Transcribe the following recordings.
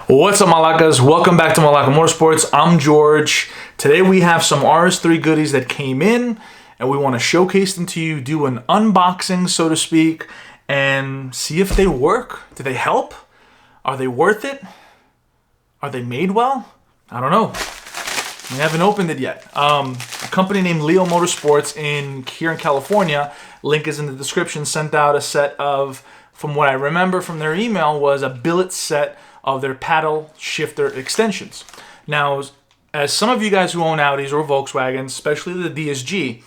What's up, Malakas? Welcome back to MalakaMotorsports. I'm George. Today we have some RS3 goodies that came in and we want to showcase them to you, do an unboxing, so to speak, and see if they work. Do they help? Are they worth it? Are they made well? I don't know. We haven't opened it yet. A company named Leyo Motorsports here in California, link is in the description, sent out a set of, from what I remember from their email, was a billet set of their paddle shifter extensions. Now, as some of you guys who own Audis or Volkswagens, especially the DSG,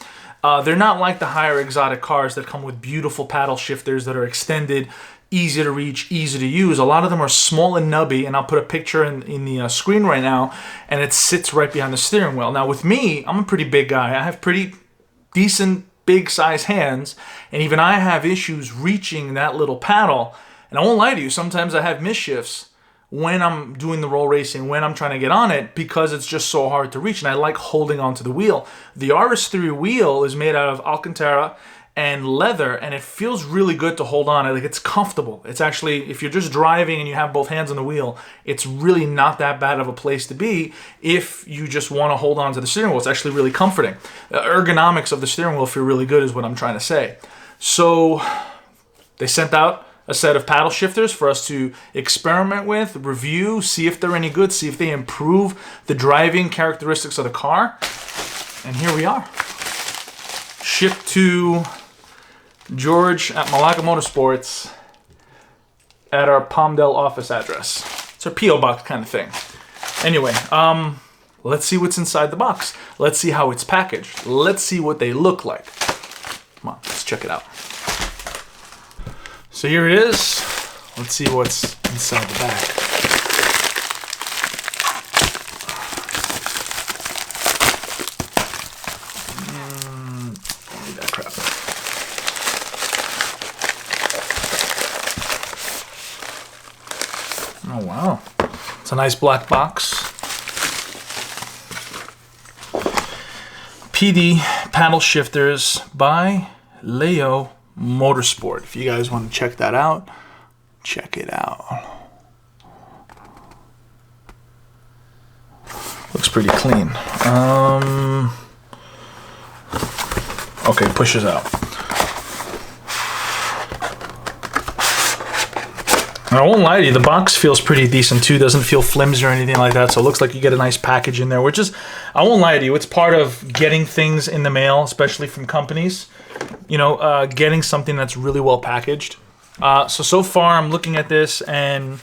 they're not like the higher exotic cars that come with beautiful paddle shifters that are extended, easy to reach, easy to use. A lot of them are small and nubby, and I'll put a picture in the screen right now, and it sits right behind the steering wheel. Now with me, I'm a pretty big guy. I have pretty decent big size hands, and even I have issues reaching that little paddle. And I won't lie to you, sometimes I have misshifts when I'm doing the roll racing, when I'm trying to get on it, because it's just so hard to reach, and I like holding onto the wheel. The RS3 wheel is made out of Alcantara and leather, and it feels really good to hold on. Like, it's comfortable. It's actually, if you're just driving and you have both hands on the wheel, it's really not that bad of a place to be if you just want to hold on to the steering wheel. It's actually really comforting. The ergonomics of the steering wheel feel really good is what I'm trying to say. So they sent out a set of paddle shifters for us to experiment with, review, see if they're any good, see if they improve the driving characteristics of the car. And here we are. Shipped to George at MalakaMotorsports at our PALMDALE office address. It's our P.O. box kind of thing. Anyway, let's see what's inside the box. Let's see how it's packaged. Let's see what they look like. Come on, let's check it out. So here it is. Let's see what's inside the bag. I need that crap. Oh wow, it's a nice black box. PD paddle shifters by Leyo Motorsport. If you guys want to check that out, check it out. Looks pretty clean. Okay, pushes out. I won't lie to you, the box feels pretty decent too. Doesn't feel flimsy or anything like that. So it looks like you get a nice package in there, which is, I won't lie to you, it's part of getting things in the mail, especially from companies. You know, getting something that's really well packaged. So far I'm looking at this and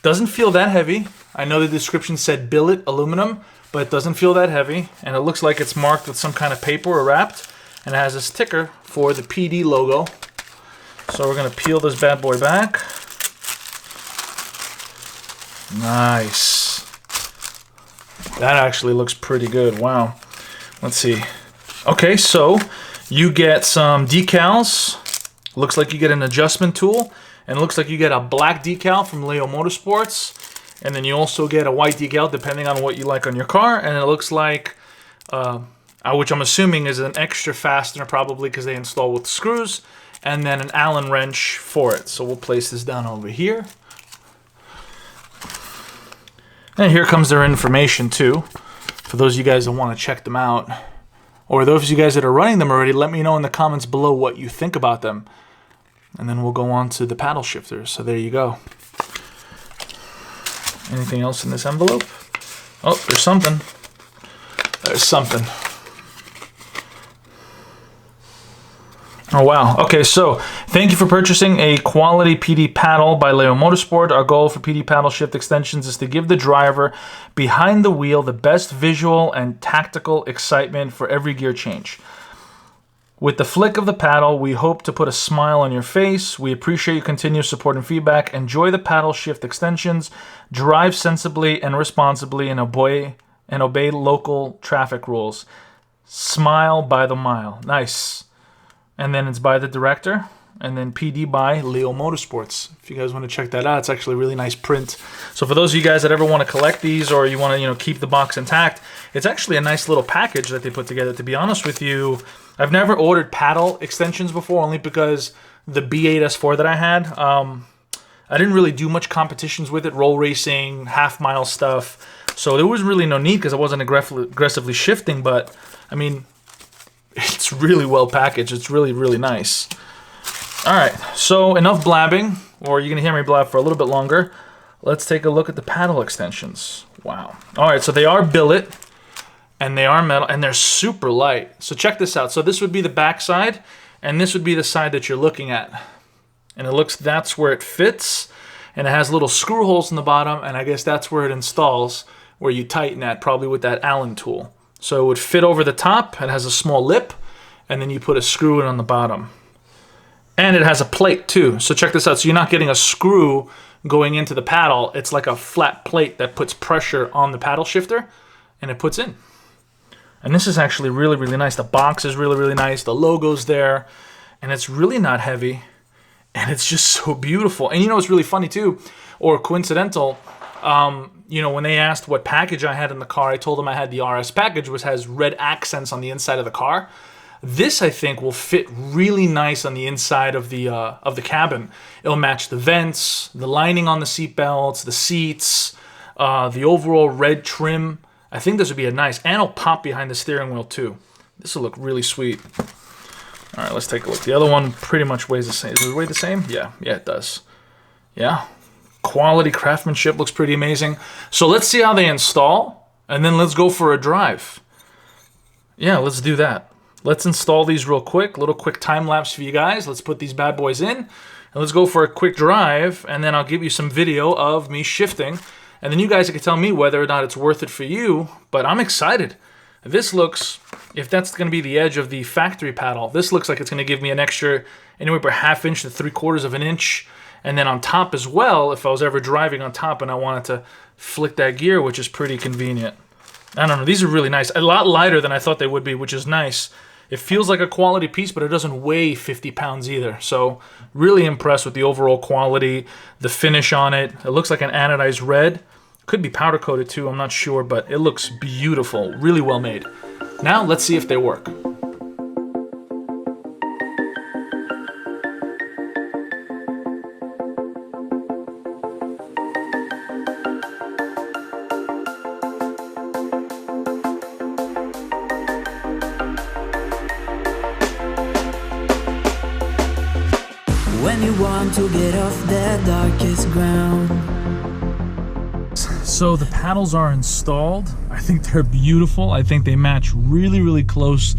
doesn't feel that heavy. I know the description said billet aluminum, but it doesn't feel that heavy. And it looks like it's marked with some kind of paper or wrapped, and it has a sticker for the PD logo. So we're gonna peel this bad boy back. Nice. That actually looks pretty good. Wow. Let's see. Okay, so you get some decals. Looks like you get an adjustment tool, and it looks like you get a black decal from Leyo Motorsports, and then you also get a white decal depending on what you like on your car. And it looks like, which I'm assuming is an extra fastener, probably because they install with screws, and then an Allen wrench for it. So we'll place this down over here. And here comes their information too, for those of you guys that want to check them out. Or those of you guys that are running them already, let me know in the comments below what you think about them. And then we'll go on to the paddle shifters. So there you go. Anything else in this envelope? Oh, there's something. There's something. Oh, wow. Okay, so thank you for purchasing a quality PD paddle by Leyo Motorsport. Our goal for PD paddle shift extensions is to give the driver behind the wheel the best visual and tactical excitement for every gear change. With the flick of the paddle, we hope to put a smile on your face. We appreciate your continued support and feedback. Enjoy the paddle shift extensions. Drive sensibly and responsibly, and obey local traffic rules. Smile by the mile. Nice. And then it's by the director, and then PD by Leyo Motorsports. If you guys want to check that out, it's actually a really nice print. So for those of you guys that ever want to collect these, or you want to, keep the box intact, it's actually a nice little package that they put together. To be honest with you, I've never ordered paddle extensions before, only because the B8 S4 that I had, I didn't really do much competitions with it, roll racing, half-mile stuff. So there was really no need because I wasn't aggressively shifting, but I mean, it's really well packaged. It's really, really nice. All right, so enough blabbing, or you're gonna hear me blab for a little bit longer. Let's take a look at the paddle extensions. Wow. All right, so they are billet, and they are metal, and they're super light. So check this out. So this would be the back side, and this would be the side that you're looking at. And it looks, that's where it fits, and it has little screw holes in the bottom, and I guess that's where it installs, where you tighten at, probably with that Allen tool. So it would fit over the top, it has a small lip, and then you put a screw in on the bottom. And it has a plate too, so check this out. So you're not getting a screw going into the paddle, it's like a flat plate that puts pressure on the paddle shifter, and it puts in. And this is actually really, really nice. The box is really, really nice, the logo's there, and it's really not heavy, and it's just so beautiful. And you know what's really funny too, or coincidental, you know, when they asked what package I had in the car, I told them I had the RS package, which has red accents on the inside of the car. This, I think, will fit really nice on the inside of the cabin. It'll match the vents, the lining on the seat belts, the seats, the overall red trim. I think this would be a nice, and it'll pop behind the steering wheel too. This will look really sweet. All right, let's take a look. The other one pretty much weighs the same. Does it weigh the same? Yeah, it does. Yeah. Quality craftsmanship looks pretty amazing. So let's see how they install, and then let's go for a drive. Yeah, let's do that. Let's install these real quick. Little quick time lapse for you guys. Let's put these bad boys in, and let's go for a quick drive, and then I'll give you some video of me shifting, and then you guys can tell me whether or not it's worth it for you, but I'm excited. This looks, if that's going to be the edge of the factory paddle, this looks like it's going to give me an extra anywhere from 1/2 inch to 3/4 of an inch. And then on top as well, if I was ever driving on top and I wanted to flick that gear, which is pretty convenient. I don't know, these are really nice. A lot lighter than I thought they would be, which is nice. It feels like a quality piece, but it doesn't weigh 50 pounds either. So really impressed with the overall quality, the finish on it. It looks like an anodized red. Could be powder coated too, I'm not sure, but it looks beautiful, really well made. Now let's see if they work. When you want to get off the darkest ground. So the paddles are installed. I think they're beautiful. I think they match really, really close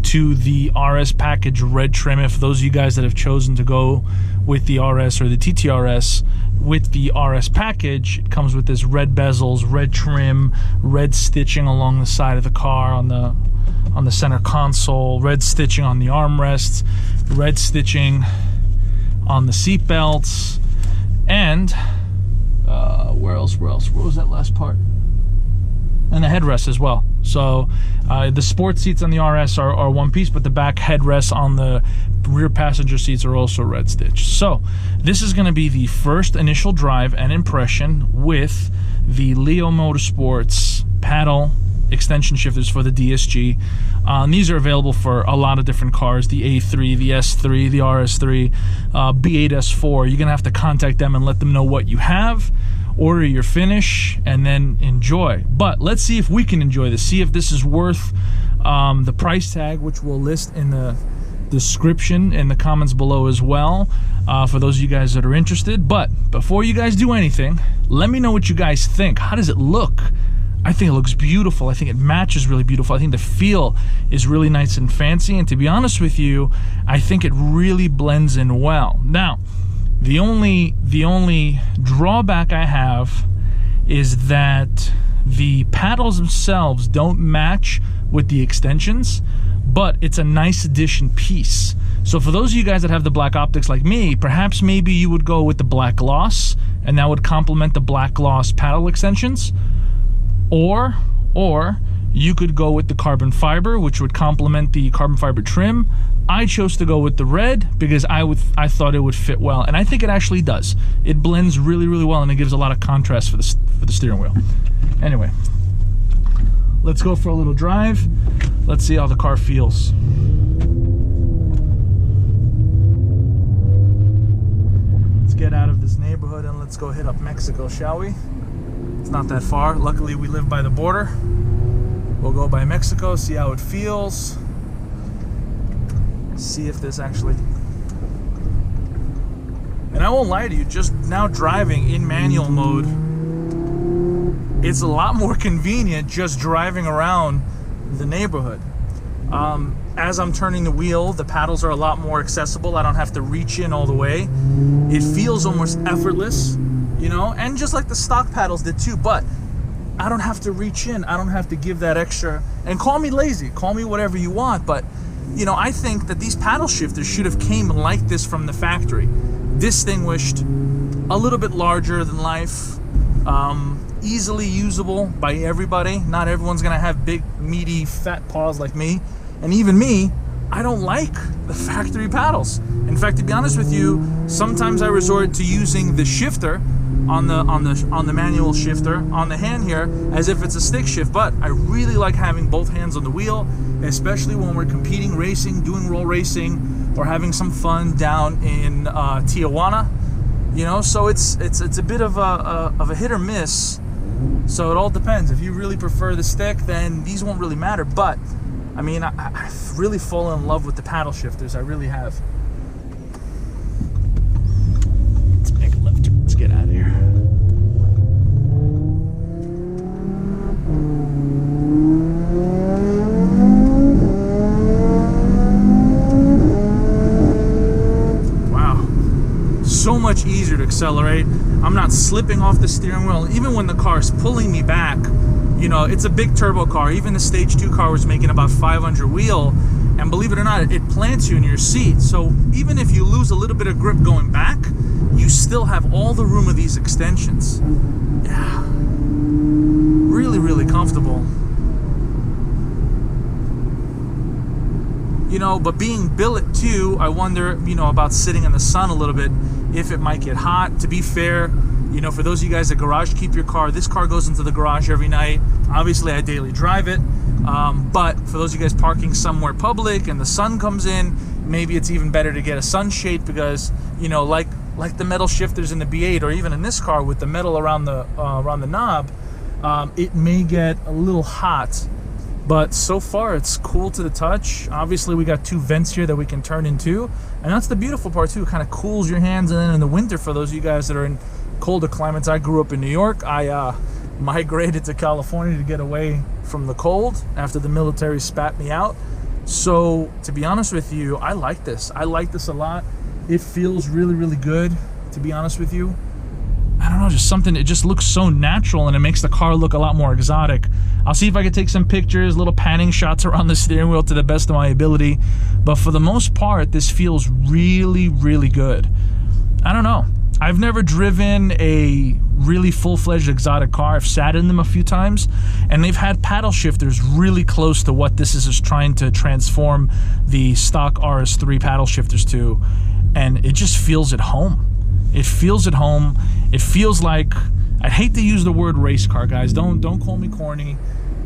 to the RS package red trim. If those of you guys that have chosen to go with the RS or the TTRS with the RS package, it comes with this red bezels, red trim, red stitching along the side of the car on the center console, red stitching on the armrests, red stitching on the seat belts, and where else? Where was that last part? And the headrest as well. So the sport seats on the RS are one piece, but the back headrests on the rear passenger seats are also red stitched. So this is going to be the first initial drive and impression with the Leyo Motorsports paddle extension shifters for the DSG. These are available for a lot of different cars, the A3, the S3, the RS3, B8, S4. You're gonna have to contact them and let them know what you have, order your finish, and then enjoy. But let's see if we can enjoy this, see if this is worth the price tag, which we'll list in the description in the comments below as well, for those of you guys that are interested. But before you guys do anything, let me know what you guys think. How does it look? I think it looks beautiful. I think it matches really beautiful. I think the feel is really nice and fancy, and to be honest with you, I think it really blends in well. Now, the only drawback I have is that the paddles themselves don't match with the extensions, but it's a nice addition piece. So for those of you guys that have the black optics like me, perhaps maybe you would go with the black gloss, and that would complement the black gloss paddle extensions. Or you could go with the carbon fiber, which would complement the carbon fiber trim. I chose to go with the red because I thought it would fit well, and I think it actually does. It blends really, really well, and it gives a lot of contrast for the steering wheel. Anyway, let's go for a little drive. Let's see how the car feels. Let's get out of this neighborhood and let's go hit up Mexico, shall we? It's not that far. Luckily, we live by the border. We'll go by Mexico, see how it feels. See if this actually... And I won't lie to you, just now driving in manual mode, it's a lot more convenient just driving around the neighborhood. As I'm turning the wheel, the paddles are a lot more accessible. I don't have to reach in all the way. It feels almost effortless, you know, and just like the stock paddles did too, but I don't have to reach in. I don't have to give that extra, and call me lazy, call me whatever you want, but you know, I think that these paddle shifters should have came like this from the factory. Distinguished, a little bit larger than life, easily usable by everybody. Not everyone's gonna have big, meaty, fat paws like me. And even me, I don't like the factory paddles. In fact, to be honest with you, sometimes I resort to using the shifter on the manual shifter on the hand here as if it's a stick shift. But I really like having both hands on the wheel, especially when we're competing, racing, doing roll racing, or having some fun down in Tijuana. You know, so it's a bit of a hit or miss. So it all depends. If you really prefer the stick, then these won't really matter. But I mean, I've really fallen in love with the paddle shifters. I really have. Let's make a left turn. Let's get out of here. Wow. So much easier to accelerate. I'm not slipping off the steering wheel. Even when the car is pulling me back, you know, it's a big turbo car. Even the Stage 2 car was making about 500 wheel, and believe it or not, it plants you in your seat. So even if you lose a little bit of grip going back, you still have all the room of these extensions. Yeah, really, really comfortable. You know, but being billet too, I wonder, you know, about sitting in the sun a little bit, if it might get hot. To be fair, you know, for those of you guys that garage keep your car, this car goes into the garage every night. Obviously, I daily drive it. But for those of you guys parking somewhere public and the sun comes in, maybe it's even better to get a sunshade because, you know, like the metal shifters in the B8 or even in this car with the metal around the knob, it may get a little hot. But so far, it's cool to the touch. Obviously, we got two vents here that we can turn into. And that's the beautiful part, too. It kind of cools your hands. And then in the winter, for those of you guys that are in colder climates, I grew up in New York. I migrated to California to get away from the cold after the military spat me out. So, to be honest with you, I like this. I like this a lot. It feels really, really good, to be honest with you. I don't know, just something, it just looks so natural and it makes the car look a lot more exotic. I'll see if I can take some pictures, little panning shots around the steering wheel to the best of my ability. But for the most part, this feels really, really good. I don't know. I've never driven a really full-fledged exotic car. I've sat in them a few times, and they've had paddle shifters really close to what this is trying to transform the stock RS3 paddle shifters to, and it just feels at home. It feels at home. It feels like, I'd hate to use the word race car, guys. Don't call me corny,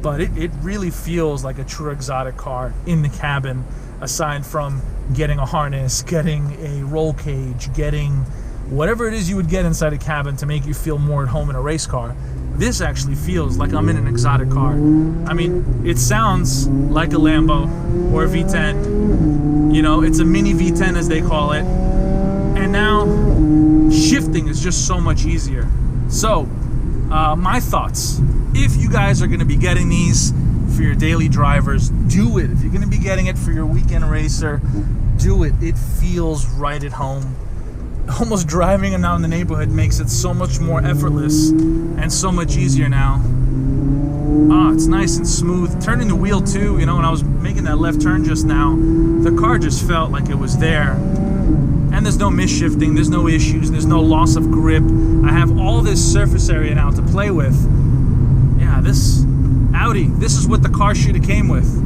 but it really feels like a true exotic car in the cabin, aside from getting a harness, getting a roll cage, getting whatever it is you would get inside a cabin to make you feel more at home in a race car. This actually feels like I'm in an exotic car. I mean, it sounds like a Lambo or a V10. You know, it's a mini V10 as they call it. And now, shifting is just so much easier. So, my thoughts. If you guys are going to be getting these for your daily drivers, do it. If you're going to be getting it for your weekend racer, do it. It feels right at home. Almost driving it now in the neighborhood makes it so much more effortless and so much easier now. Ah, it's nice and smooth. Turning the wheel too, you know, when I was making that left turn just now, the car just felt like it was there. And there's no misshifting, there's no issues, there's no loss of grip. I have all this surface area now to play with. Yeah, this Audi, this is what the car should have came with.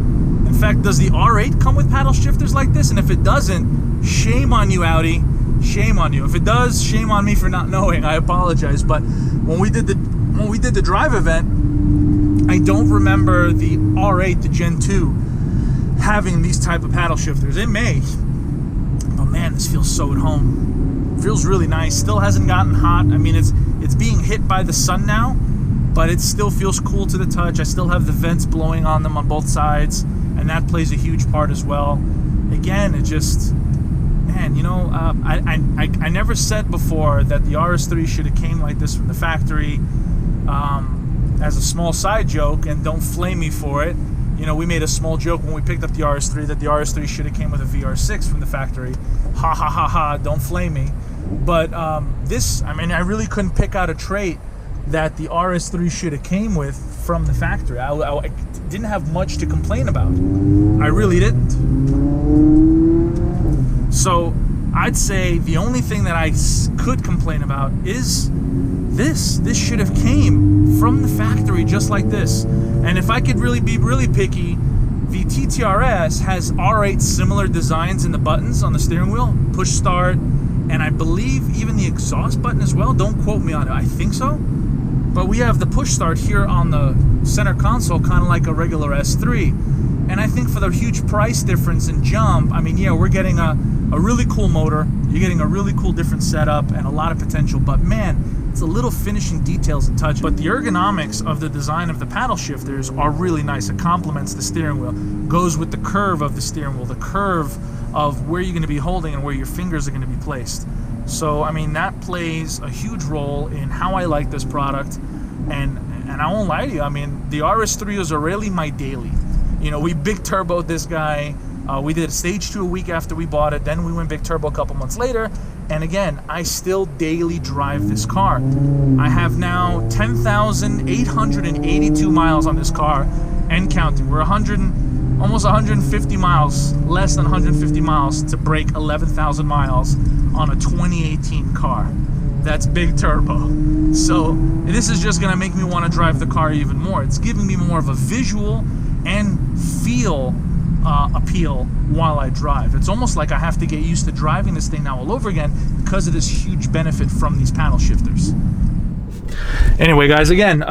In fact, does the R8 come with paddle shifters like this? And if it doesn't, shame on you, Audi. Shame on you. If it does, shame on me for not knowing. I apologize. But when we did the drive event, I don't remember the R8, the Gen 2, having these type of paddle shifters. It may. But man, this feels so at home. Feels really nice. Still hasn't gotten hot. I mean, it's being hit by the sun now, but it still feels cool to the touch. I still have the vents blowing on them on both sides, and that plays a huge part as well. Again, it just, man, you know, I never said before that the RS3 should have came like this from the factory. As a small side joke, and don't flame me for it, you know, we made a small joke when we picked up the RS3 that the RS3 should have came with a VR6 from the factory. Ha ha ha ha, don't flame me. But this, I mean, I really couldn't pick out a trait that the RS3 should have came with from the factory. I didn't have much to complain about. I really didn't. So I'd say the only thing that I could complain about is this. This should have came from the factory just like this. And if I could really be really picky, the TTRS has R8 similar designs in the buttons on the steering wheel, push start, and I believe even the exhaust button as well. Don't quote me on it, I think so. But we have the push start here on the center console, kind of like a regular S3. And I think for the huge price difference and jump, I mean, yeah, we're getting a really cool motor. You're getting a really cool different setup and a lot of potential. But man, it's a little finishing details and touch. But the ergonomics of the design of the paddle shifters are really nice. It complements the steering wheel. Goes with the curve of the steering wheel, the curve of where you're going to be holding and where your fingers are going to be placed. So, I mean, that plays a huge role in how I like this product. And I won't lie to you, I mean, the RS3 is already my daily. You know, we big turboed this guy. We did stage 2 a week after we bought it. Then we went big turbo a couple months later. And again, I still daily drive this car. I have now 10,882 miles on this car and counting. We're almost 150 miles, less than 150 miles to break 11,000 miles on a 2018 car. That's big turbo. So this is just gonna make me want to drive the car even more. It's giving me more of a visual and feel appeal while I drive. It's almost like I have to get used to driving this thing now all over again because of this huge benefit from these paddle shifters. Anyway, guys, again,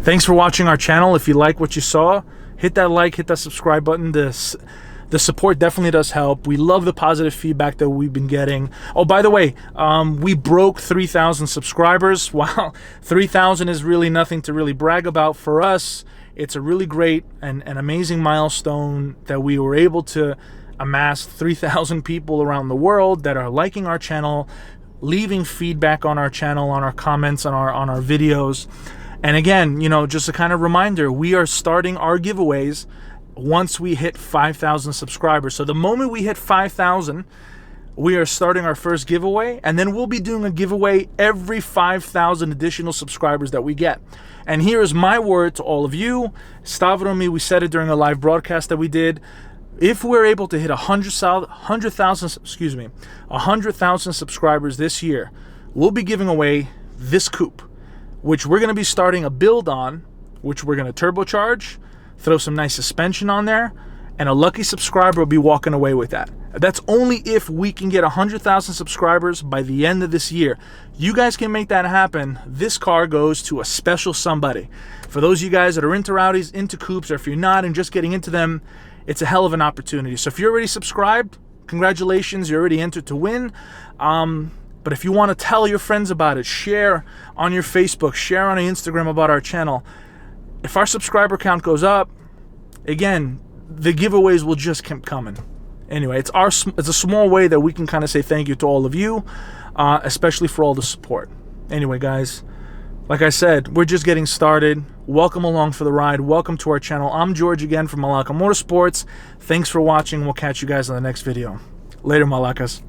thanks for watching our channel. If you like what you saw, hit that like, hit that subscribe button. The support definitely does help. We love the positive feedback that we've been getting. Oh, by the way, we broke 3,000 subscribers. Wow, 3,000 is really nothing to really brag about for us. It's a really great and amazing milestone that we were able to amass 3,000 people around the world that are liking our channel, leaving feedback on our channel, on our comments, on our videos. And again, you know, just a kind of reminder, we are starting our giveaways once we hit 5,000 subscribers. So the moment we hit 5,000, we are starting our first giveaway, and then we'll be doing a giveaway every 5,000 additional subscribers that we get. And here is my word to all of you. Stavromi, we said it during a live broadcast that we did. If we're able to hit 100,000 subscribers this year, we'll be giving away this coupe, which we're going to be starting a build on, which we're going to turbocharge, throw some nice suspension on there, and a lucky subscriber will be walking away with that. That's only if we can get 100,000 subscribers by the end of this year. You guys can make that happen. This car goes to a special somebody. For those of you guys that are into Rowdies, into coupes, or if you're not and just getting into them, it's a hell of an opportunity. So if you're already subscribed, congratulations, you're already entered to win. But if you want to tell your friends about it, share on your Facebook, share on your Instagram about our channel. If our subscriber count goes up, again, the giveaways will just keep coming. Anyway, it's a small way that we can kind of say thank you to all of you, especially for all the support. Anyway, guys, like I said, we're just getting started. Welcome along for the ride. Welcome to our channel. I'm George again from Malaka Motorsports. Thanks for watching. We'll catch you guys on the next video. Later, Malakas.